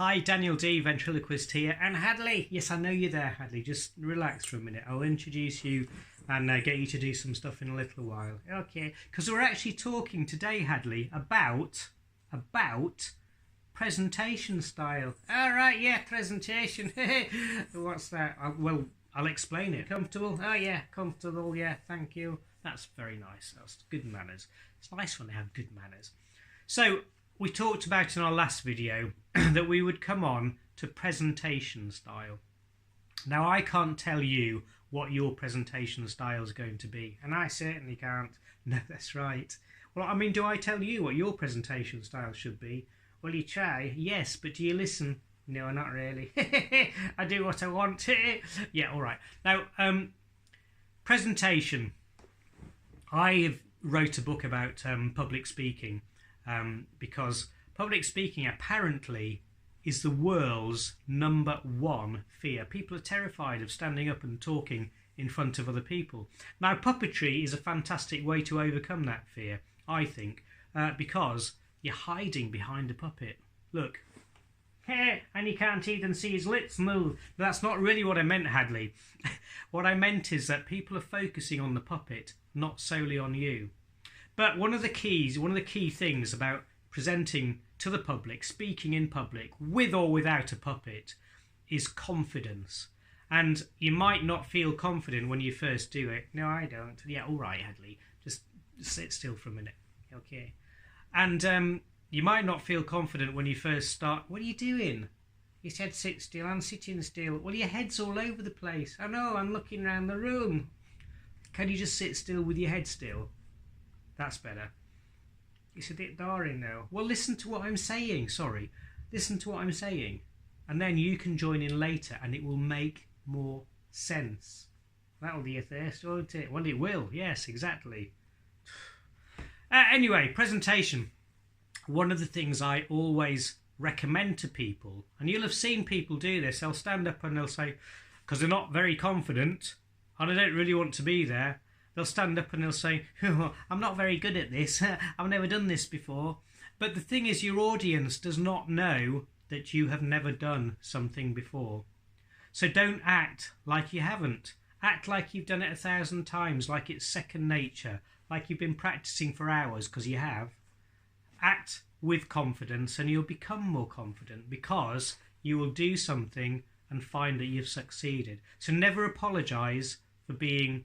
Hi, Daniel D, Ventriloquist here, and Hadley. Yes, I know you're there, Hadley. Just relax for a minute. I'll introduce you and get you to do some stuff in a little while. Okay, because we're actually talking today, Hadley, about presentation style. All right, yeah, presentation. What's that? Well, I'll explain it. Comfortable? Oh, yeah, comfortable. Yeah, thank you. That's very nice. That's good manners. It's nice when they have good manners. So, we talked about in our last video that we would come on to presentation style. Now, I can't tell you what your presentation style is going to be, and I certainly can't. No, that's right. Well, I mean, do I tell you what your presentation style should be? Well, you try, yes, but do you listen? No, not really. I do what I want. Yeah, all right. Now, presentation. I wrote a book about public speaking. Because public speaking apparently is the world's #1 fear. People are terrified of standing up and talking in front of other people. Now, puppetry is a fantastic way to overcome that fear, I think, because you're hiding behind a puppet. Look. And you can't even see his lips move. But that's not really what I meant, Hadley. What I meant is that people are focusing on the puppet, not solely on you. But one of the key things about presenting to the public, speaking in public, with or without a puppet, is confidence. And you might not feel confident when you first do it. No, I don't. Yeah, all right, Hadley. Just sit still for a minute. Okay. And you might not feel confident when you first start. What are you doing? You said sit still. I'm sitting still. Well, your head's all over the place. I know, I'm looking around the room. Can you just sit still with your head still? That's better. It's a bit boring now. Well, listen to what I'm saying. Sorry. Listen to what I'm saying. And then you can join in later and it will make more sense. That'll be a thirst, won't it? Well, it will. Yes, exactly. Anyway, presentation. One of the things I always recommend to people, and you'll have seen people do this, they'll stand up and they'll say, because they're not very confident and I don't really want to be there, they'll stand up and they'll say, oh, I'm not very good at this. I've never done this before. But the thing is, your audience does not know that you have never done something before. So don't act like you haven't. Act like you've done it 1,000 times, like it's second nature, like you've been practicing for hours, because you have. Act with confidence and you'll become more confident because you will do something and find that you've succeeded. So never apologise for being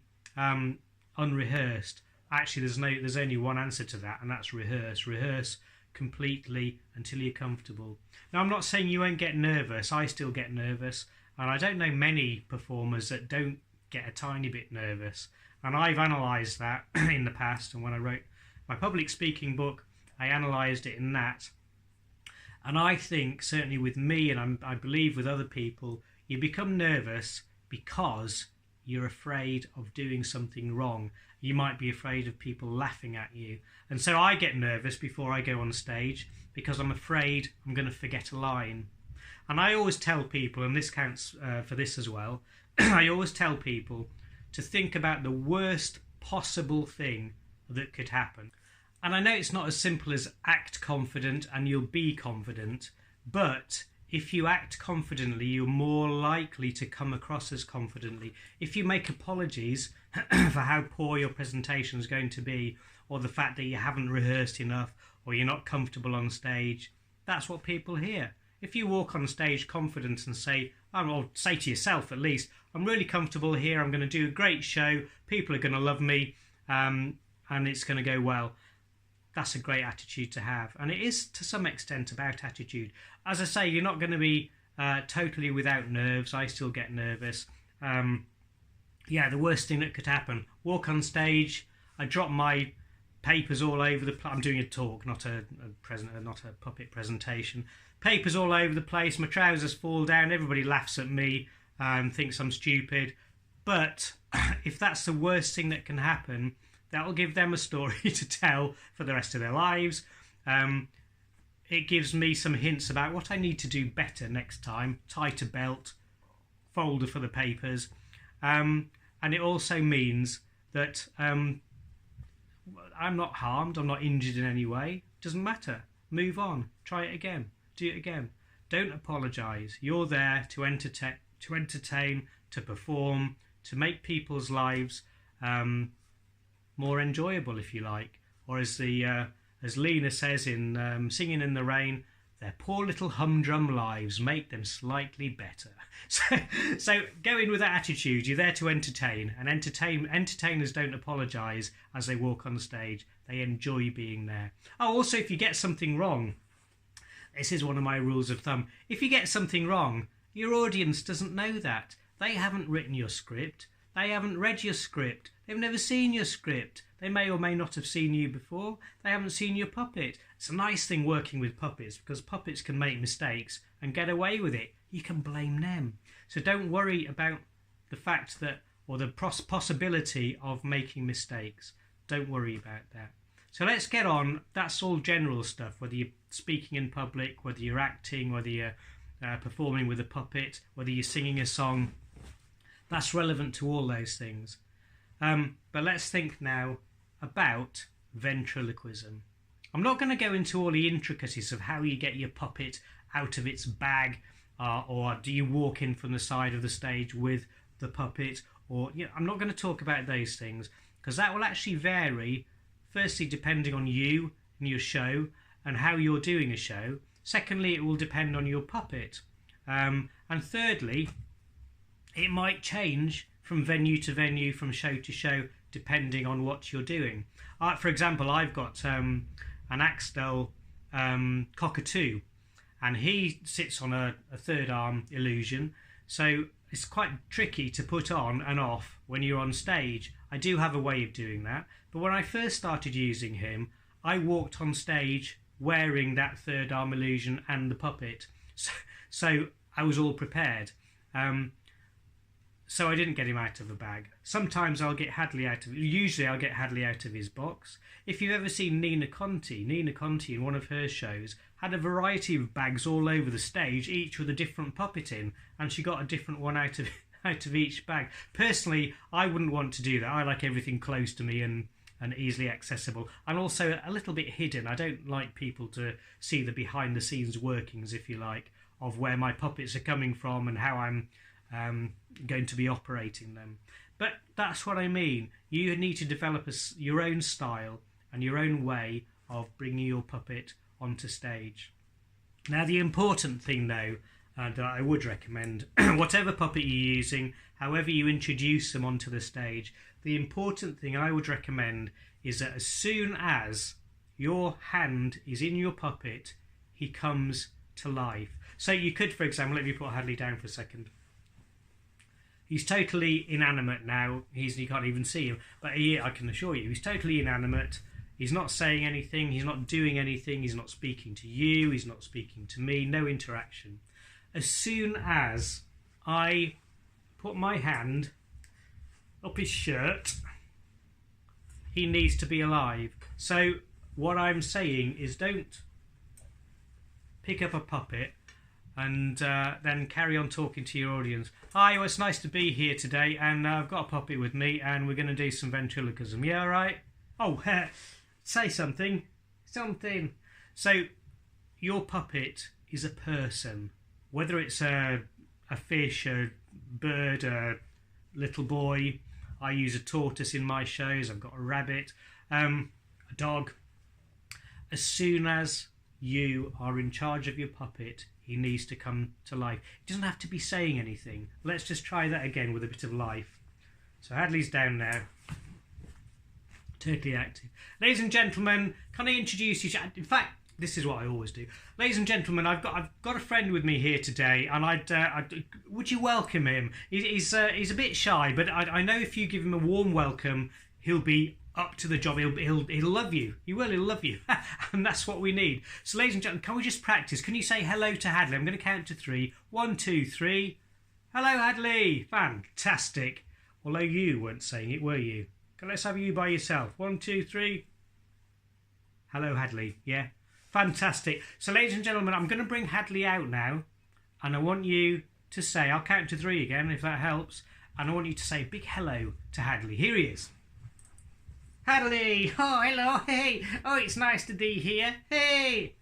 unrehearsed. Actually, there's only one answer to that, and that's rehearse. Rehearse completely until you're comfortable. Now, I'm not saying you won't get nervous. I still get nervous, and I don't know many performers that don't get a tiny bit nervous. And I've analysed that in the past, and when I wrote my public speaking book, I analysed it in that. And I think, certainly with me, and I believe with other people, you become nervous because you're afraid of doing something wrong. You might be afraid of people laughing at you. And so I get nervous before I go on stage because I'm afraid I'm going to forget a line. And I always tell people, and this counts for this as well, I always tell people to think about the worst possible thing that could happen. And I know it's not as simple as act confident and you'll be confident, but if you act confidently, you're more likely to come across as confidently. If you make apologies for how poor your presentation is going to be, or the fact that you haven't rehearsed enough, or you're not comfortable on stage, that's what people hear. If you walk on stage confident and say, or say to yourself at least, I'm really comfortable here, I'm going to do a great show, people are going to love me, and it's going to go well. That's a great attitude to have. And it is, to some extent, about attitude. As I say, you're not going to be totally without nerves. I still get nervous. Yeah, the worst thing that could happen. Walk on stage. I drop my papers all over the place. I'm doing a talk, not a puppet presentation. Papers all over the place. My trousers fall down. Everybody laughs at me and thinks I'm stupid. But if that's the worst thing that can happen, that'll give them a story to tell for the rest of their lives. It gives me some hints about what I need to do better next time. Tighter belt, folder for the papers. And it also means that I'm not harmed, I'm not injured in any way. Doesn't matter. Move on. Try it again. Do it again. Don't apologise. You're there to entertain, to perform, to make people's lives more enjoyable, if you like. Or as Lena says in Singing in the Rain, their poor little humdrum lives make them slightly better. So go in with that attitude. You're there to entertain, and entertainers don't apologise as they walk on stage. They enjoy being there. Oh, also, if you get something wrong, this is one of my rules of thumb. If you get something wrong, your audience doesn't know that. They haven't written your script. They haven't read your script. They've never seen your script. They may or may not have seen you before. They haven't seen your puppet. It's a nice thing working with puppets, because puppets can make mistakes and get away with it. You can blame them. So don't worry about the fact that, or the possibility of making mistakes. Don't worry about that. So let's get on. That's all general stuff, whether you're speaking in public, whether you're acting, whether you're performing with a puppet, whether you're singing a song. That's relevant to all those things. But let's think now about ventriloquism. I'm not going to go into all the intricacies of how you get your puppet out of its bag, or do you walk in from the side of the stage with the puppet, or I'm not going to talk about those things, because that will actually vary, firstly depending on you and your show and how you're doing a show. Secondly, it will depend on your puppet, and thirdly, it might change from venue to venue, from show to show, depending on what you're doing. For example, I've got an Axtell cockatoo, and he sits on a third arm illusion, so it's quite tricky to put on and off when you're on stage. I do have a way of doing that, but when I first started using him, I walked on stage wearing that third arm illusion and the puppet, so I was all prepared. So I didn't get him out of a bag. Sometimes I'll get Hadley out of... Usually I'll get Hadley out of his box. If you've ever seen Nina Conti in one of her shows had a variety of bags all over the stage, each with a different puppet in, and she got a different one out of each bag. Personally, I wouldn't want to do that. I like everything close to me and easily accessible, and also a little bit hidden. I don't like people to see the behind the scenes workings, if you like, of where my puppets are coming from and how I'm going to be operating them. But that's what I mean. You need to develop your own style and your own way of bringing your puppet onto stage. Now, the important thing, though, that I would recommend, whatever puppet you're using, however you introduce them onto the stage, the important thing I would recommend is that as soon as your hand is in your puppet, he comes to life. So you could, for example, let me put Hadley down for a second. He's totally inanimate now. You can't even see him. But I can assure you, he's totally inanimate. He's not saying anything. He's not doing anything. He's not speaking to you. He's not speaking to me. No interaction. As soon as I put my hand up his shirt, he needs to be alive. So what I'm saying is, don't pick up a puppet and then carry on talking to your audience. Hi, well, it's nice to be here today, and I've got a puppet with me, and we're going to do some ventriloquism. Yeah, all right? Oh, say something. Something. So, your puppet is a person. Whether it's a fish, a bird, a little boy. I use a tortoise in my shows. I've got a rabbit, a dog. As soon as you are in charge of your puppet, he needs to come to life. He doesn't have to be saying anything. Let's just try that again with a bit of life. So Hadley's down now. Totally active. Ladies and gentlemen, can I introduce you? In fact, this is what I always do. Ladies and gentlemen, I've got a friend with me here today, and would you welcome him? He's a bit shy, but I know if you give him a warm welcome, he'll be up to the job. He'll love you. He'll love you. And that's what we need. So, ladies and gentlemen, can we just practice? Can you say hello to Hadley? I'm going to count to 3. 1, 2, 3. Hello, Hadley. Fantastic. Although you weren't saying it, were you? Let's have you by yourself. 1, 2, 3. Hello, Hadley. Yeah? Fantastic. So, ladies and gentlemen, I'm going to bring Hadley out now, and I want you to say, I'll count to 3 again, if that helps, and I want you to say a big hello to Hadley. Here he is. Hadley! Oh, hello, hey! Oh, it's nice to be here, hey!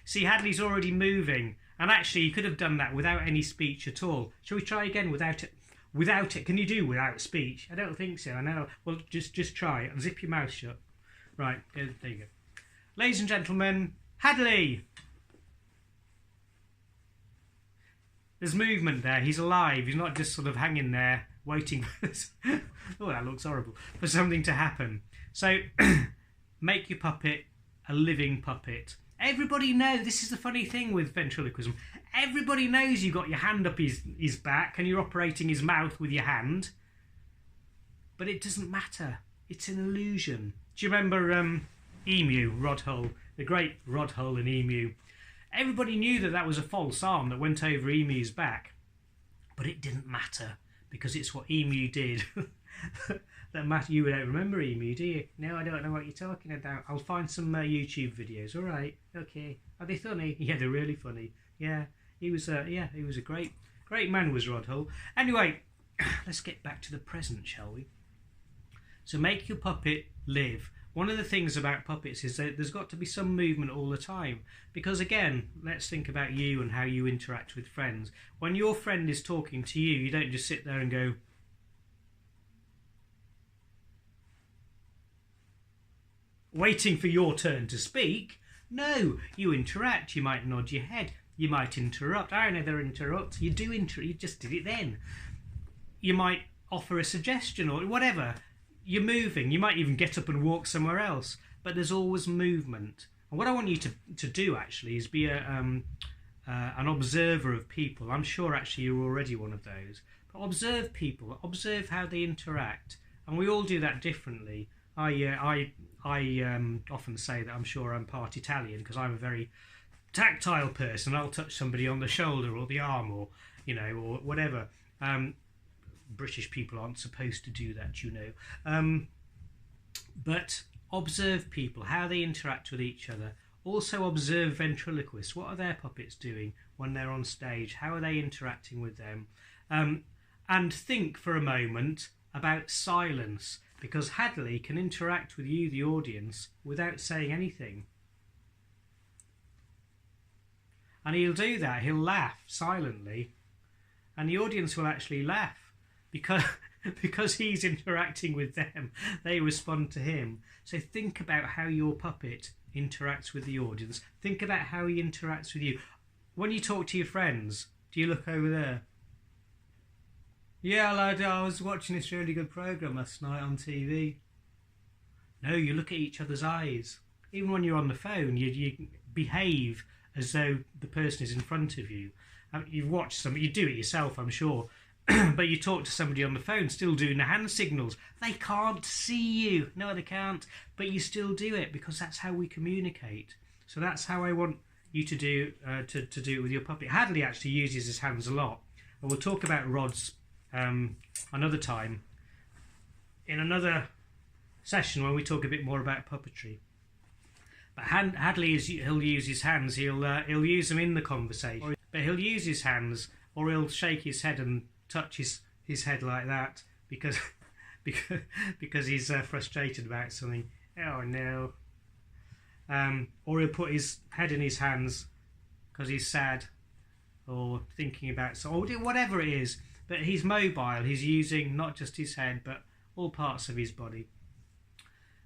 See, Hadley's already moving, And actually, you could have done that without any speech at all. Shall we try again without it? Without it? Can you do without speech? I don't think so. I know. Well, just try it and zip your mouth shut. Right, there you go. Ladies and gentlemen, Hadley! There's movement there. He's alive. He's not just sort of hanging there waiting for oh, that looks horrible. For something to happen. So, make your puppet a living puppet. Everybody knows, this is the funny thing with ventriloquism, everybody knows you've got your hand up his back and you're operating his mouth with your hand, but it doesn't matter. It's an illusion. Do you remember Emu, Rod Hull, the great Rod Hull and Emu? Everybody knew that that was a false arm that went over Emu's back, but it didn't matter because it's what Emu did. That matter. You don't remember Emu, do you? No, I don't know what you're talking about. I'll find some YouTube videos. All right, okay. Are they funny? Yeah, they're really funny. Yeah, he was a great man, was Rod Hull. Anyway, let's get back to the present, shall we? So make your puppet live. One of the things about puppets is that there's got to be some movement all the time. Because again, let's think about you and how you interact with friends. When your friend is talking to you, you don't just sit there and go, waiting for your turn to speak. No, you interact. You might nod your head. You might interrupt. I never interrupt. You do interrupt. You just did it then. You might offer a suggestion or whatever. You're moving. You might even get up and walk somewhere else. But there's always movement. And what I want you to do actually is be an observer of people. I'm sure actually you're already one of those. But observe people. Observe how they interact. And we all do that differently. I often say that I'm sure I'm part Italian because I'm a very tactile person. I'll touch somebody on the shoulder or the arm or, or whatever. British people aren't supposed to do that, But observe people, how they interact with each other. Also observe ventriloquists. What are their puppets doing when they're on stage? How are they interacting with them? And think for a moment about silence. Because Hadley can interact with you, the audience, without saying anything. And he'll do that. He'll laugh silently. And the audience will actually laugh. Because he's interacting with them. They respond to him. So think about how your puppet interacts with the audience. Think about how he interacts with you. When you talk to your friends, do you look over there? Yeah, lad, I was watching this really good programme last night on TV. No, you look at each other's eyes. Even when you're on the phone, you behave as though the person is in front of you. You've watched somebody, you do it yourself, I'm sure, but you talk to somebody on the phone still doing the hand signals. They can't see you. No, they can't, but you still do it because that's how we communicate. So that's how I want you to do it with your puppet. Hadley actually uses his hands a lot. And we'll talk about Rod's another time in another session when we talk a bit more about puppetry. But Hadley he'll use his hands. He'll use them in the conversation, but he'll use his hands, or he'll shake his head and touch his head like that because he's frustrated about something. Oh no! Or he'll put his head in his hands because he's sad or thinking about or whatever it is. But he's mobile. He's using not just his head, but all parts of his body.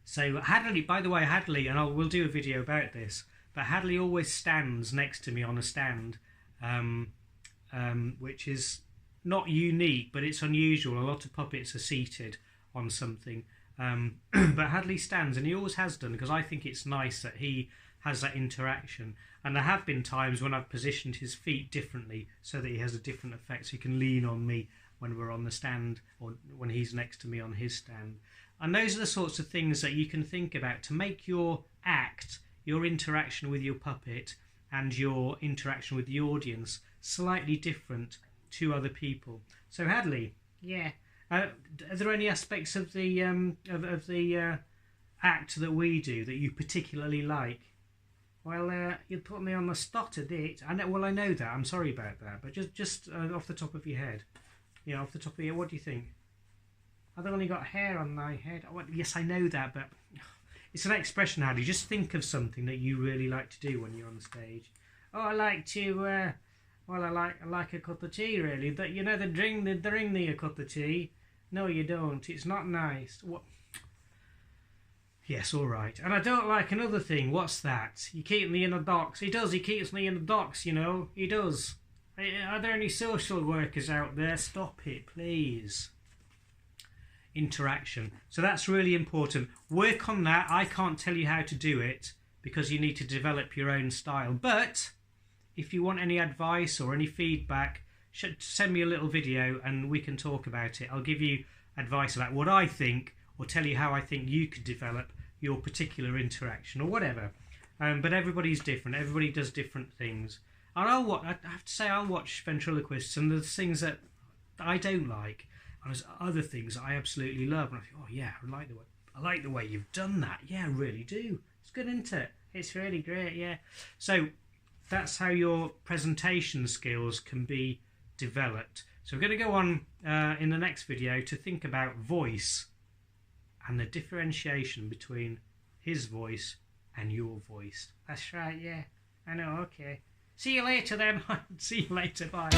So Hadley, by the way, and we'll do a video about this, but Hadley always stands next to me on a stand, which is not unique, but it's unusual. A lot of puppets are seated on something. But Hadley stands, and he always has done, because I think it's nice that he has that interaction. And there have been times when I've positioned his feet differently so that he has a different effect, so he can lean on me when we're on the stand or when he's next to me on his stand. And those are the sorts of things that you can think about to make your act, your interaction with your puppet and your interaction with the audience slightly different to other people. So Hadley, yeah, are there any aspects of the act that we do that you particularly like? Well, you put me on the spot a bit. I know that. I'm sorry about that. But just off the top of your head, off the top of your head, what do you think? I've only got hair on my head. Yes, I know that, but it's an expression, Hadley. Just think of something that you really like to do when you're on the stage. oh, I like to, well, I like a cup of tea, really. That, you know, they bring me a cup of tea. No, you don't. It's not nice. What? Yes, all right. And I don't like another thing. What's that? You keep me in the docks. He does. He keeps me in the docks, you know. He does. Are there any social workers out there? Stop it, please. Interaction. So that's really important. Work on that. I can't tell you how to do it because you need to develop your own style. But if you want any advice or any feedback, send me a little video and we can talk about it. I'll give you advice about what I think or tell you how I think you could develop your particular interaction or whatever. But everybody's different. Everybody does different things. And I have to say, I'll watch ventriloquists and there's things that I don't like. And there's other things I absolutely love. And I think, oh yeah, I like the way you've done that. Yeah, I really do. It's good, isn't it? It's really great, yeah. So that's how your presentation skills can be developed. So we're going to go on in the next video to think about voice and the differentiation between his voice and your voice. That's right, yeah. I know, okay. See you later then. See you later, bye.